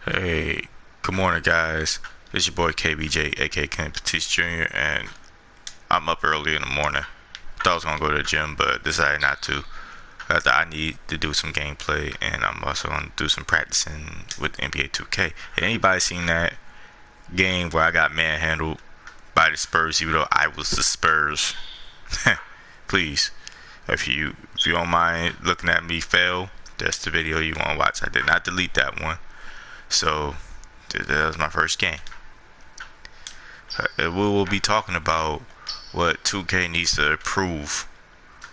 Hey, good morning, guys. This is your boy KBJ, aka Ken Petite Jr., and I'm up early in the morning. Thought I was gonna go to the gym, but decided not to. I need to do some gameplay, and I'm also gonna do some practicing with NBA 2K. Had anybody seen that game where I got manhandled by the Spurs, even though I was the Spurs? Please, if you don't mind looking at me fail, that's the video you want to watch. I did not delete that one, so that was my first game. We will be talking about what 2K needs to improve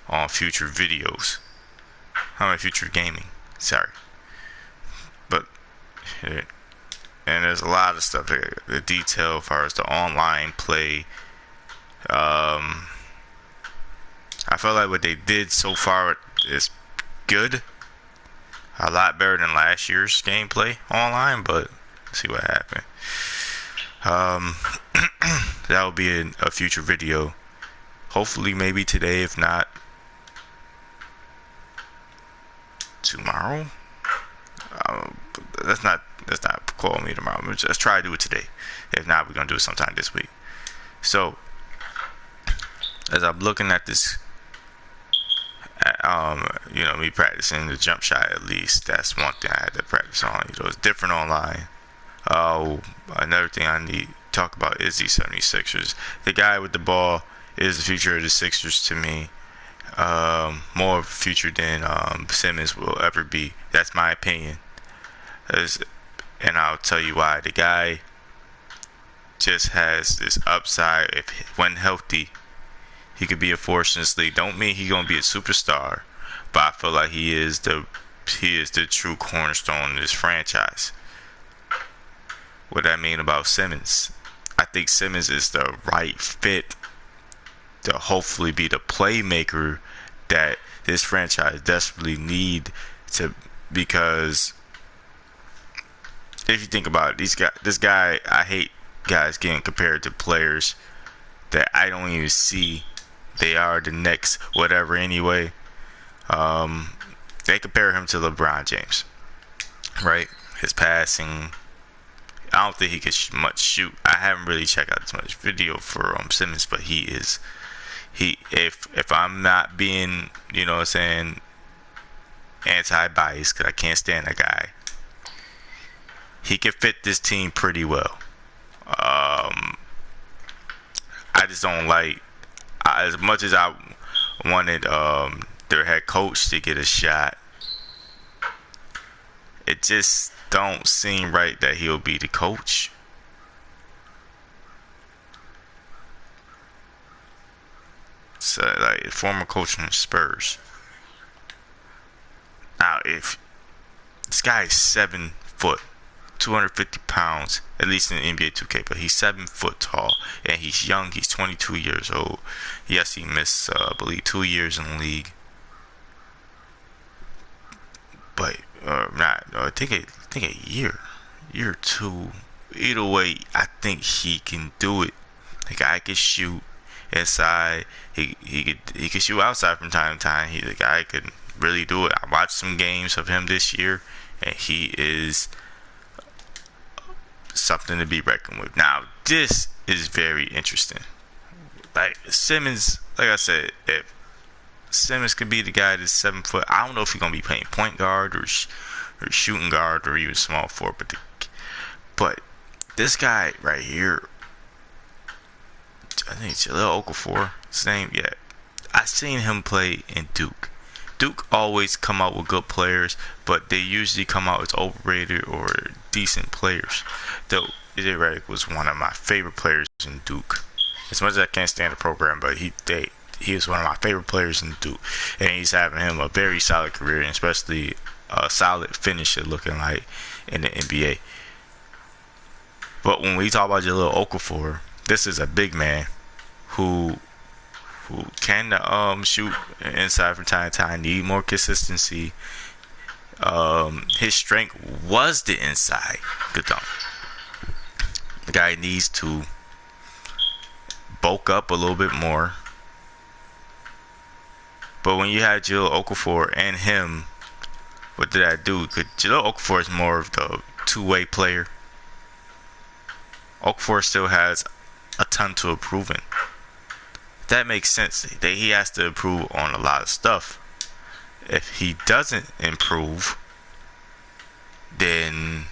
on future videos. I mean, future gaming. Sorry. But, and there's a lot of stuff there. The detail as far as the online play. I feel like what they did so far is good. A lot better than last year's gameplay online, but let's see what happened. That will be a future video. Hopefully, maybe today. If not, tomorrow. That's not calling me tomorrow. Let's try to do it today. If not, we're gonna do it sometime this week. So, as I'm looking at this, me practicing the jump shot at least. That's one thing I had to practice on. It's different online. Another thing I need to talk about is the 76ers. The guy with the ball is the future of the Sixers to me. More future than Simmons will ever be. That's my opinion. And I'll tell you why. The guy just has this upside. If when healthy, he could be a force in this league. Don't mean he's gonna be a superstar, but I feel like he is the true cornerstone of this franchise. What I mean about Simmons, I think Simmons is the right fit to hopefully be the playmaker that this franchise desperately need to, because if you think about it, this guy, I hate guys getting compared to players that I don't even see. They are the next whatever anyway. They compare him to LeBron James, right? His passing. I don't think he could much shoot. I haven't really checked out as much video for Simmons, but if I'm not being, what I'm saying, anti-biased, because I can't stand that guy, he can fit this team pretty well. I just don't like, as much as I wanted their head coach to get a shot, it just don't seem right that he'll be the coach. So, like, former coach from the Spurs. Now, if this guy is 7 foot, 250 pounds, at least in the NBA 2K, but he's 7 foot tall, and he's young. He's 22 years old. Yes, he missed, I believe, 2 years in the league. But not. I think a year or two. Either way, I think he can do it. The guy can shoot inside. He could shoot outside from time to time. The guy could really do it. I watched some games of him this year, and he is something to be reckoned with. Now, this is very interesting. Like Simmons, like I said, if Simmons could be the guy that's 7 foot, I don't know if he's gonna be playing point guard or shooting guard or even small forward, but this guy right here, I think Jahlil Okafor, his name, yeah. I seen him play in Duke. Duke always come out with good players, but they usually come out as overrated or decent players. Though J.J. Redick was one of my favorite players in Duke. As much as I can't stand the program, but he is one of my favorite players in Duke, and he's having him a very solid career, and especially a solid finisher looking like in the NBA. But when we talk about Jahlil Okafor, this is a big man who can shoot inside from time to time. Need more consistency. His strength was the inside. Good dunk. The guy needs to bulk up a little bit more. But when you had Jahlil Okafor and him, what did that do? Because Jahlil Okafor is more of the two-way player. Okafor still has a ton to improve in. That makes sense. That he has to improve on a lot of stuff. If he doesn't improve, then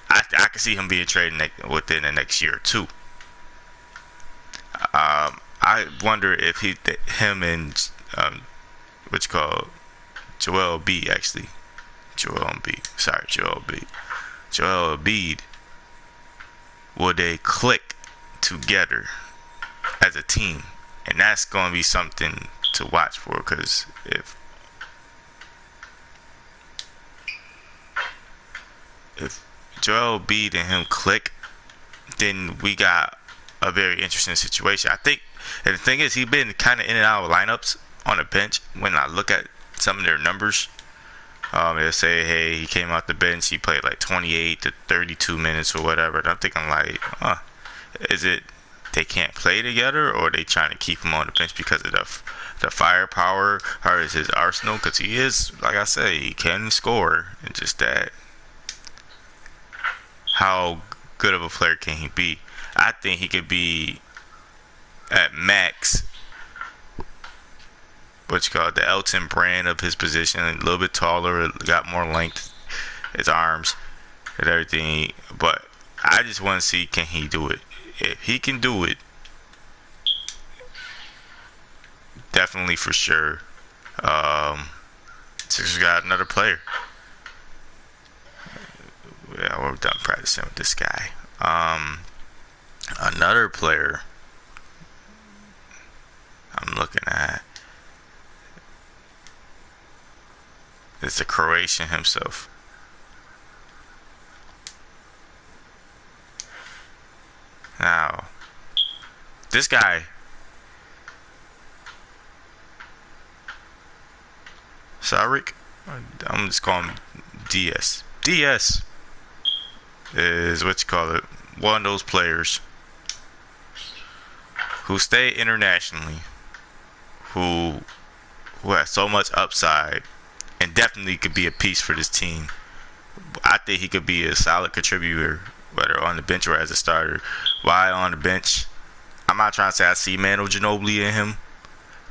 I can see him being traded within the next year or two. I wonder if him and what you call Joel B. Actually, Joel Embiid. Will they click together as a team? And that's going to be something to watch for, because if Joel Embiid and him click, then we got a very interesting situation. I think, and the thing is, he's been kind of in and out of lineups on the bench. When I look at some of their numbers, they'll say, hey, he came out the bench, he played like 28 to 32 minutes or whatever. And I'm thinking like, is it they can't play together, or they trying to keep him on the bench because of the firepower, or is his arsenal? Because he is, like I say, he can score, and just that, how good of a player can he be? I think he could be at max the Elton Brand of his position, a little bit taller, got more length, his arms and everything. But I just want to see, can he do it? If he can do it, definitely for sure. Sixers got another player. Yeah, we're done practicing with this guy. Another player I'm looking at is the Croatian himself. Now, this guy, Saric, I'm just calling him DS. DS is one of those players who stay internationally, who has so much upside, and definitely could be a piece for this team. I think he could be a solid contributor, whether on the bench or as a starter. Why on the bench? I'm not trying to say I see Manu Ginobili in him,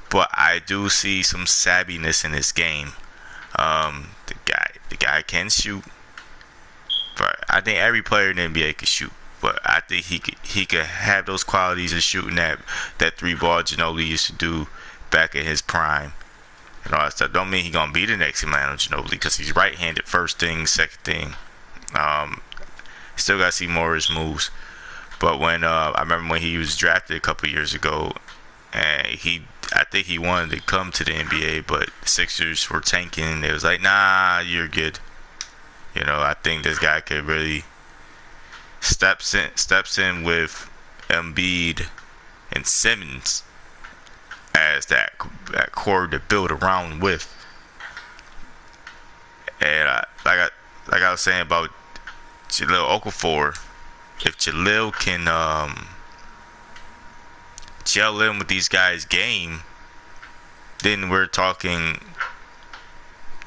but I do see some savviness in his game. The guy can shoot, but I think every player in the NBA can shoot. But I think he could have those qualities of shooting that three ball Ginobili used to do back in his prime. And all that stuff. Don't mean he's gonna be the next Manu Ginobili, because he's right-handed. First thing, second thing. Still gotta see more of his moves. But when I remember when he was drafted a couple years ago, and I think he wanted to come to the NBA, but the Sixers were tanking. It was like, nah, you're good. I think this guy could really steps in with Embiid and Simmons as that core to build around with. And like I was saying about Jahlil Okafor, if Jahlil can gel in with these guys' game, then we're talking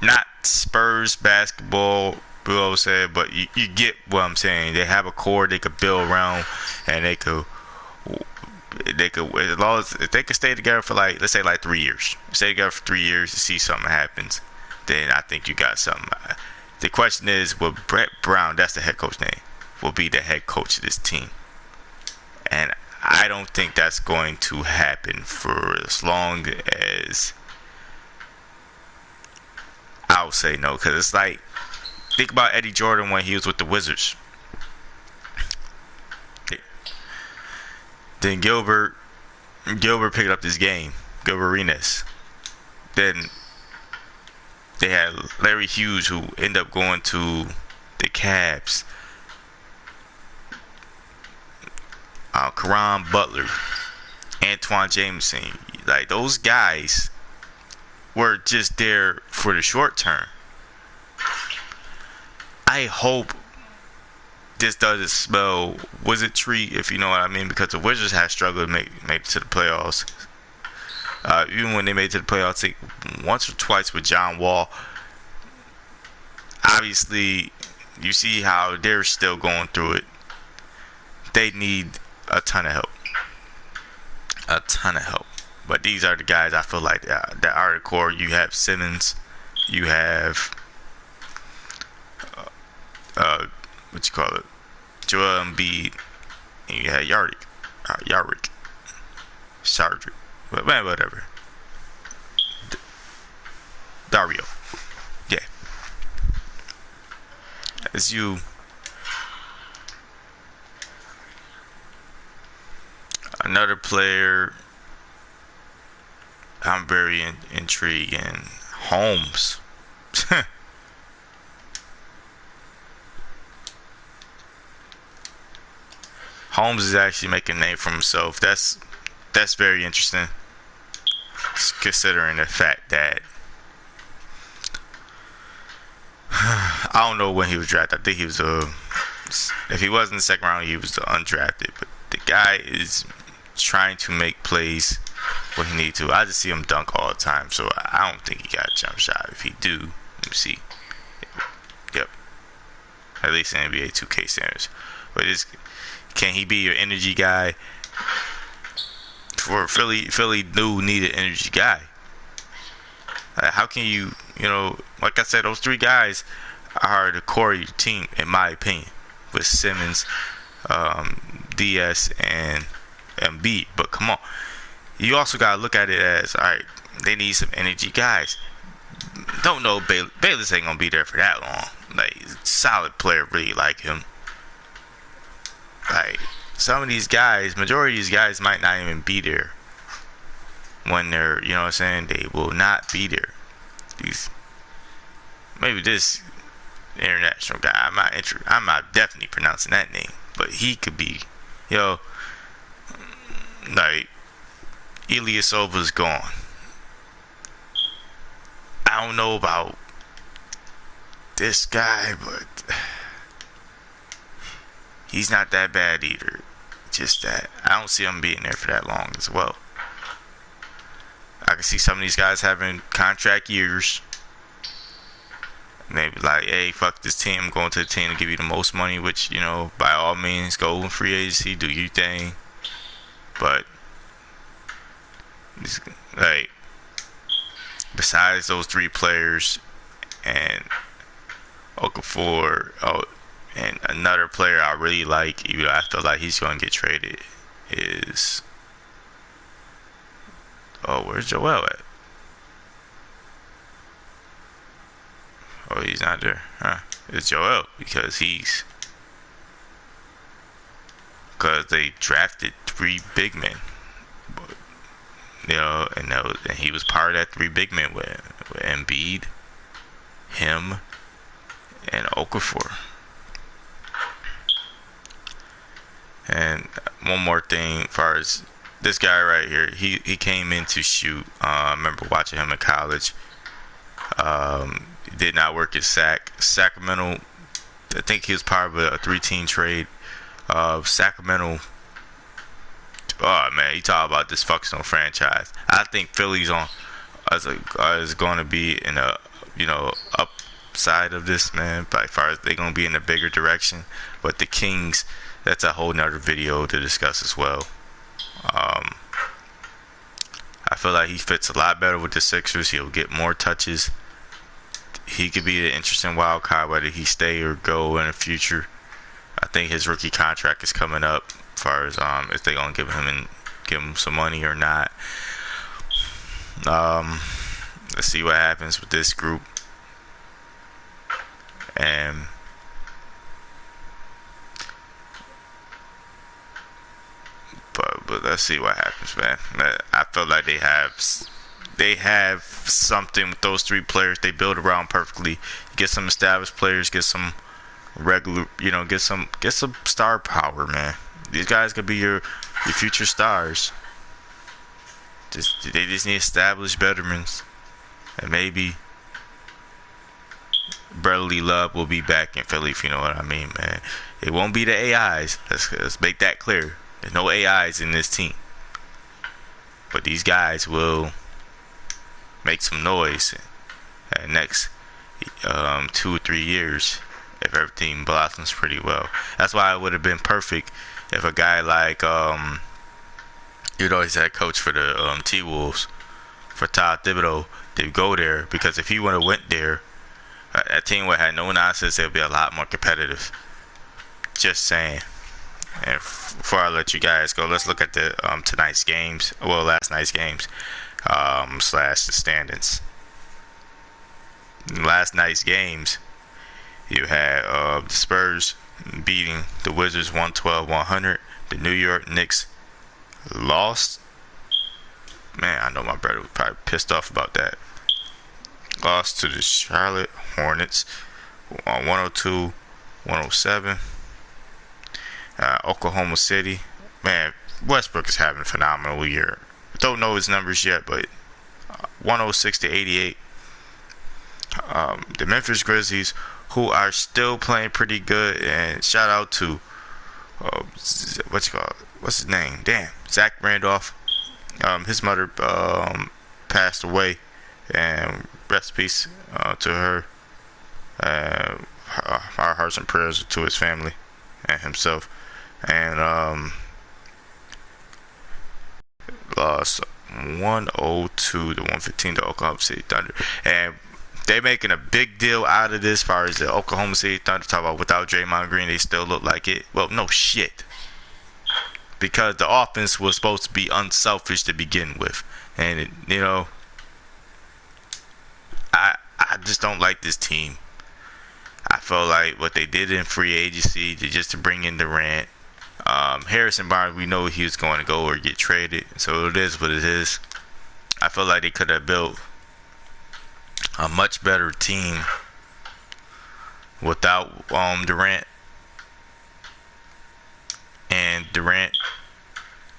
not Spurs basketball, Bill said, but you get what I'm saying. They have a core they could build around, and they could as long as if they could stay together for let's say 3 years, stay together for 3 years to see something happens, then I think you got something. The question is, will Brett Brown, that's the head coach name, will be the head coach of this team? And I don't think that's going to happen for as long as, I would say no, because it's like, think about Eddie Jordan when he was with the Wizards. Then Gilbert picked up this game, Gilbert Arenas. Then they had Larry Hughes, who ended up going to the Cavs. Caron Butler, Antoine Jameson, like those guys were just there for the short term. I hope this doesn't smell wizardry, if you know what I mean, because the Wizards have struggled to make it to the playoffs. Even when they made it to the playoffs, once or twice with John Wall, obviously, you see how they're still going through it. They need a ton of help. A ton of help. But these are the guys I feel like that are the core. You have Simmons. You have what you call it, Joel Embiid, and you had Yarick, Sardrick, but man, whatever. Dario, yeah, it's you. Another player I'm very intrigued in, Holmes. Holmes is actually making a name for himself. That's very interesting, considering the fact that I don't know when he was drafted. I think he was if he wasn't the second round, he was the undrafted. But the guy is trying to make plays when he need to. I just see him dunk all the time, so I don't think he got a jump shot. If he do, let me see. Yep, at least in NBA 2K standards. But can he be your energy guy? For Philly do need an energy guy. How can you like I said, those three guys are the core of your team, in my opinion, with Simmons, DS, and Embiid. But come on, you also gotta look at it as, all right, they need some energy guys. Don't know, Bayless ain't gonna be there for that long. Like, solid player, really like him. Like, some of these guys, majority of these guys might not even be there when they're, you know what I'm saying, they will not be there. Maybe this international guy, I'm not definitely pronouncing that name, but he could be, like, Ilyasova's gone. I don't know about this guy, but he's not that bad either. Just that I don't see him being there for that long as well. I can see some of these guys having contract years. Maybe like, hey, fuck this team, I'm going to the team to give you the most money, which, by all means, go in free agency, do your thing. But, like, besides those three players and Okafor, and another player I really like, even though I feel like he's going to get traded, is... where's Joel at? He's not there. Huh? It's Joel, because they drafted 3 big men. But, and he was part of that 3 big men with Embiid, him, and Okafor. And one more thing, as far as this guy right here, he came in to shoot. I remember watching him in college. Did not work at Sacramento. I think he was part of a 3-team trade. Sacramento. Oh man, you talk about dysfunctional franchise. I think Philly's is going to be in a upside of this, man. But as far as they're going to be in a bigger direction, but the Kings, that's a whole nother video to discuss as well. I feel like he fits a lot better with the Sixers. He'll get more touches. He could be an interesting wild card, whether he stay or go in the future. I think his rookie contract is coming up, as far as if they're gonna give him some money or not. Let's see what happens with this group. But let's see what happens, man. I feel like they have something with those 3 players. They build around perfectly. Get some established players, get some regular, get some star power, man. These guys could be your future stars. They just need established veterans, and maybe Bradley Love will be back in Philly, if you know what I mean, man. It won't be the AIs. Let's make that clear. There's no AIs in this team, but these guys will make some noise. And next 2 or 3 years if everything blossoms pretty well. That's why it would have been perfect if a guy like he's head coach for the T Wolves, for Todd Thibodeau, to go there, because if he would have went there, that team would have had no nonsense. It would be a lot more competitive. Just saying. And before I let you guys go, let's look at the tonight's games. Well, last night's games slash the standings. In last night's games, you had the Spurs beating the Wizards 112-100. The New York Knicks lost. Man, I know my brother was probably pissed off about that. Lost to the Charlotte Hornets on 102-107. Oklahoma City. Man, Westbrook is having a phenomenal year. Don't know his numbers yet, but 106-88. The Memphis Grizzlies, who are still playing pretty good, and shout out to what's his name? Damn, Zach Randolph. His mother passed away, and rest in peace to her. Our hearts and prayers to his family and himself. And lost 102-115 to Oklahoma City Thunder. And they making a big deal out of this as far as the Oklahoma City Thunder. Talk about without Draymond Green, they still look like it. Well, no shit. Because the offense was supposed to be unselfish to begin with. And, I just don't like this team. I felt like what they did in free agency to bring in Durant. Harrison Barnes, we know he was going to go or get traded. So it is what it is. I feel like they could have built a much better team without Durant. And Durant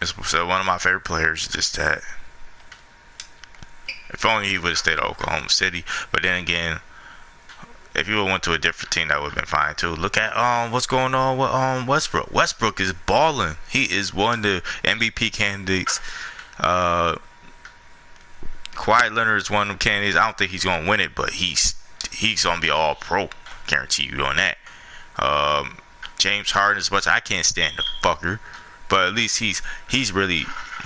is one of my favorite players. Just that, if only he would have stayed at Oklahoma City. But then again, if he would have went to a different team, that would have been fine too. Look at what's going on with Westbrook. Westbrook is balling. He is one of the MVP candidates. Kawhi Leonard is one of them candidates. I don't think he's gonna win it, but he's gonna be all pro. Guarantee you on that. James Harden, as much I can't stand the fucker, but at least he's really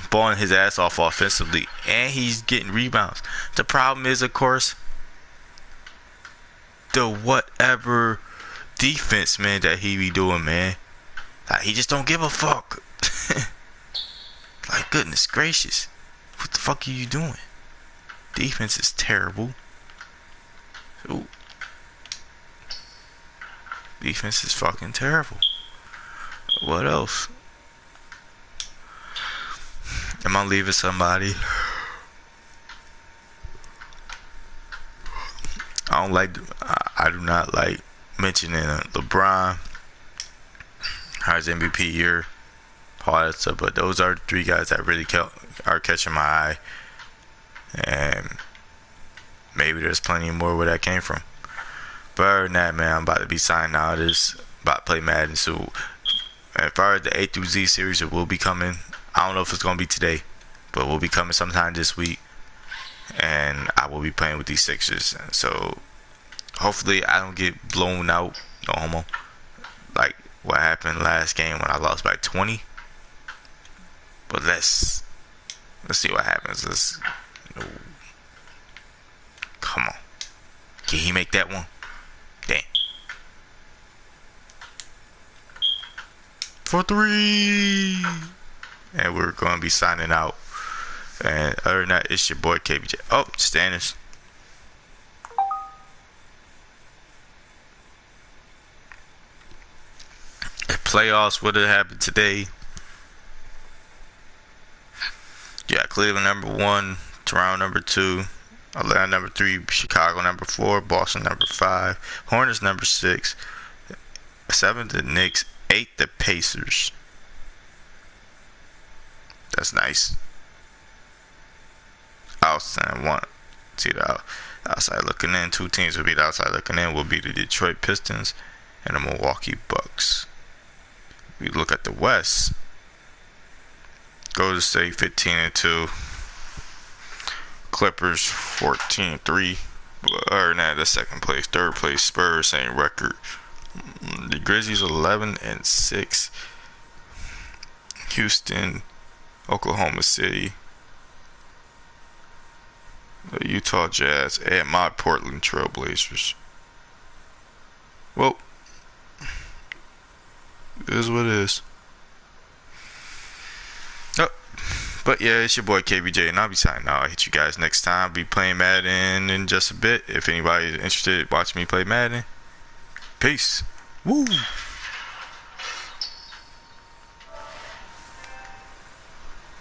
balling his ass off offensively, and he's getting rebounds. The problem is, of course, the whatever defense, man, that he be doing, man. Like, he just don't give a fuck. Like, goodness gracious, what the fuck are you doing? Defense is terrible. Ooh. Defense is fucking terrible. What else? Am I leaving somebody? I do not like mentioning LeBron, how his MVP year, all that stuff, but those are the three guys that really are catching my eye. And maybe there's plenty more where that came from. But other than that, man, I'm about to be signing out of this. About to play Madden. So as far as the A through Z series, it will be coming. I don't know if it's going to be today, but it will be coming sometime this week. And I will be playing with these Sixers. So hopefully I don't get blown out. No homo. Like what happened last game when I lost by 20. But let's see what happens. Come on. Can he make that one? Damn. For 3. And we're going to be signing out. And other than that, it's your boy KBJ. Oh, Stannis. If playoffs would have happened today, yeah, Cleveland number 1, Toronto number 2, Atlanta number 3, Chicago number 4, Boston number 5, Hornets number 6, 7 the Knicks, 8 the Pacers. That's nice. Outside one. See the outside looking in. 2 teams will be the outside looking in. Will be the Detroit Pistons and the Milwaukee Bucks. We look at the West. Golden State 15-2. Clippers 14-3. or nah, that's second place. Third place, Spurs, same record. The Grizzlies 11-6. Houston, Oklahoma City, the Utah Jazz, and my Portland Trail Blazers. Well, it is what it is. Oh, but yeah, it's your boy KBJ, and I'll be signing out. I'll hit you guys next time. I'll be playing Madden in just a bit. If anybody's interested in watching me play Madden, peace. Woo!